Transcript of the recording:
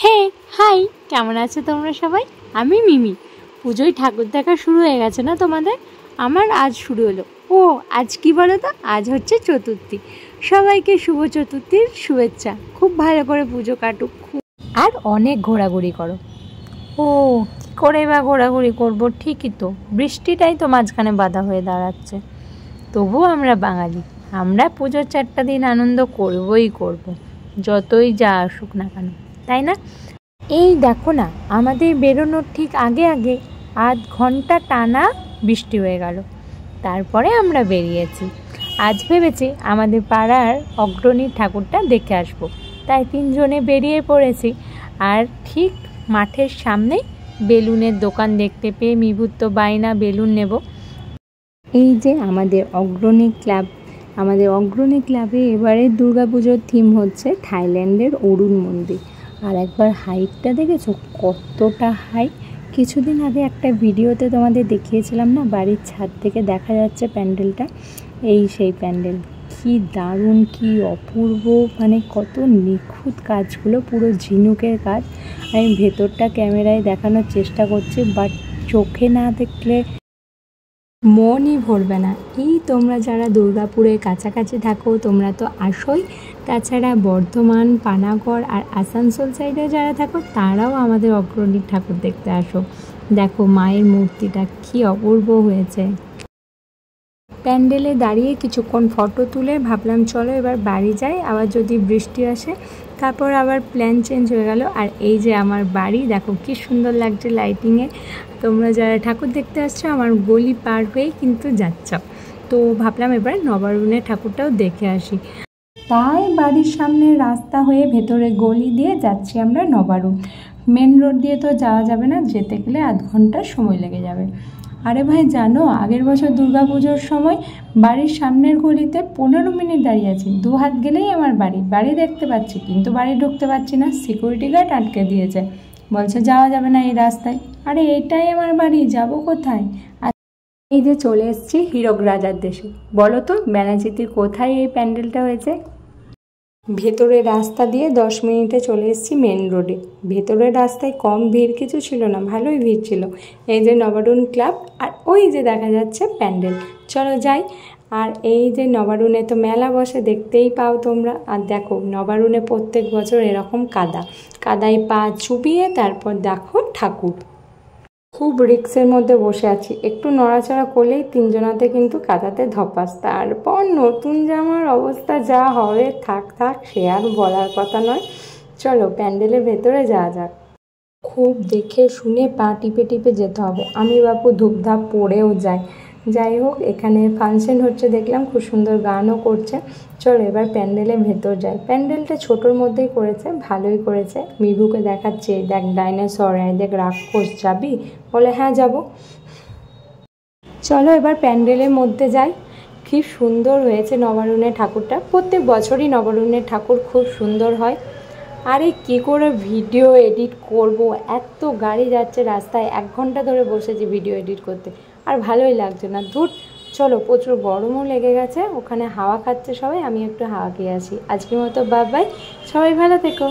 হ্যাঁ, হাই, কেমন আছো তোমরা সবাই? আমি মিমি। পুজোয় ঠাকুর দেখা শুরু হয়ে গেছে না তোমাদের? আমার আজ শুরু হলো। ও আজ কি বলো তো, আজ হচ্ছে চতুর্থী। সবাইকে শুভ চতুর্থীর শুভেচ্ছা। খুব ভালো করে পুজো কাটুক আর অনেক ঘোরাঘুরি করো। ও কী করে বা ঘোরাঘুরি করবো? ঠিকই তো, বৃষ্টিটাই তো মাঝখানে বাধা হয়ে দাঁড়াচ্ছে। তবুও আমরা বাঙালি, আমরা পুজোর 4টা দিন আনন্দ করবই করব, যতই যা আসুক না কেন, তাই না? এই দেখো না, আমাদের বেরোনোর ঠিক আগে আগে আধ ঘন্টা টানা বৃষ্টি হয়ে গেল। তারপরে আমরা বেরিয়েছি। আজ ভেবেছি আমাদের পাড়ার অগ্রণী ঠাকুরটা দেখে আসবো, তাই 3জনে বেরিয়ে পড়েছি। আর ঠিক মাঠের সামনেই বেলুনের দোকান দেখতে পেয়ে মিভুর তো বায়না বেলুন নেব। এই যে আমাদের অগ্রণী ক্লাবে এবারে দুর্গাপুজোর থিম হচ্ছে থাইল্যান্ডের অরুণ মন্দির। আর একবার হাইটটা দেখেছো কতটা হাই? কিছুদিন আগে একটা ভিডিওতে তোমাদের দেখিয়েছিলাম না, বাড়ির ছাদ থেকে দেখা যাচ্ছে প্যান্ডেলটা। এই সেই প্যান্ডেল, কি দারুণ, কি অপূর্ব, মানে কত নিখুঁত কাজগুলো, পুরো ঝিনুকের কাজ। আমি ভেতরটা ক্যামেরায় দেখানোর চেষ্টা করছি, বাট চোখে না দেখলে মনই ভরবে না। এই তোমরা যারা দুর্গাপুরের কাছাকাছি থাকো তোমরা তো আসোই, তাছাড়া বর্ধমান, পানাগড় আর আসানসোল সাইডে যারা থাকো তারাও আমাদের অগ্রণী ঠাকুর দেখতে আসো। দেখো মায়ের মূর্তিটা কি অপূর্ব হয়েছে। প্যান্ডেলে দাঁড়িয়ে কিছুক্ষণ ফটো তুলে ভাবলাম চলো এবার বাড়ি যাই, আবার যদি বৃষ্টি আসে। তারপর আবার প্ল্যান চেঞ্জ হয়ে গেল। আর এই যে আমার বাড়ি, দেখো কি সুন্দর লাগছে লাইটিংয়ে। তোমরা যারা ঠাকুর দেখতে আসছো আমার গলি পার হয়েই কিন্তু যাচ্ছ, তো ভাবলাম এবার নবারুণের ঠাকুরটাও দেখে আসি। তাই বাড়ির সামনে রাস্তা হয়ে ভেতরে গলি দিয়ে যাচ্ছি আমরা নবারুণ। মেন রোড দিয়ে তো যাওয়া যাবে না, যেতে গেলে আধ ঘন্টা সময় লেগে যাবে। আরে ভাই জানো, আগের বছর দুর্গাপুজোর সময় বাড়ির সামনের গলিতে 15 মিনিট দাঁড়িয়ে আছি। 2 হাত গেলেই আমার বাড়ি দেখতে পাচ্ছি, কিন্তু বাড়ি ঢুকতে পারছি না। সিকিউরিটি গার্ড আটকে দিয়েছে, বলছে যাওয়া যাবে না এই রাস্তায়। আরে এটাই আমার বাড়ি, যাব কোথায়? আর এই যে চলে এসেছি হীরক রাজার দেশে। বলো তো ব্যানার্জিতে কোথায় এই প্যান্ডেলটা হয়েছে? ভেতরের রাস্তা দিয়ে 10 মিনিটে চলে এসেছি মেন রোডে। ভেতরের রাস্তায় কম ভিড় কিছু ছিল না, ভালোই ভিড় ছিল। এই যে নবারুণ ক্লাব, আর ওই যে দেখা যাচ্ছে প্যান্ডেল। চলো যাই। আর এই যে নবারুণে তো মেলা বসে, দেখতেই পাও তোমরা। আর দেখো নবারুণে প্রত্যেক বছর এরকম কাদায় পা চুবিয়ে তারপর দেখো ঠাকুর। খুব রিক্সের মধ্যে বসে আছি, একটু নড়াচড়া করলেই 3জনাতে কিন্তু কাদাতে ধপাস। তারপর নতুন জামার অবস্থা যা হবে, থাক সে আর বলার কথা নয়। চলো প্যান্ডেলের ভেতরে যাওয়া যাক। খুব দেখে শুনে পা টিপে টিপে যেতে হবে, আমি বাপু ধূপধাপ পড়েও যাই হোক, এখানে ফাংশন হচ্ছে দেখলাম, খুব সুন্দর গানও করছে। চলো এবার প্যান্ডেলের ভেতর যাই। প্যান্ডেলটা ছোটোর মধ্যেই করেছে, ভালোই করেছে। মিভুকে দেখাচ্ছে, দেখ ডাইনোসর, দেখ রাক্ষস, যাবি? বলে হ্যাঁ যাব। চলো এবার প্যান্ডেলের মধ্যে যাই। কি সুন্দর হয়েছে নবারুণের ঠাকুরটা। প্রত্যেক বছরই নবারুণের ঠাকুর খুব সুন্দর হয়। আরে কি করে ভিডিও এডিট করব, এত গাড়ি যাচ্ছে রাস্তায়, 1 ঘন্টা ধরে বসেছি ভিডিও এডিট করতে, আর ভালোই লাগছে না। ধুর, চলো, প্রচুর গরমও লেগে গেছে। ওখানে হাওয়া খাচ্ছে সবাই, আমি একটু হাওয়া খেয়ে আসি। আজকের মতো বাই বাই, সবাই ভালো থেকো।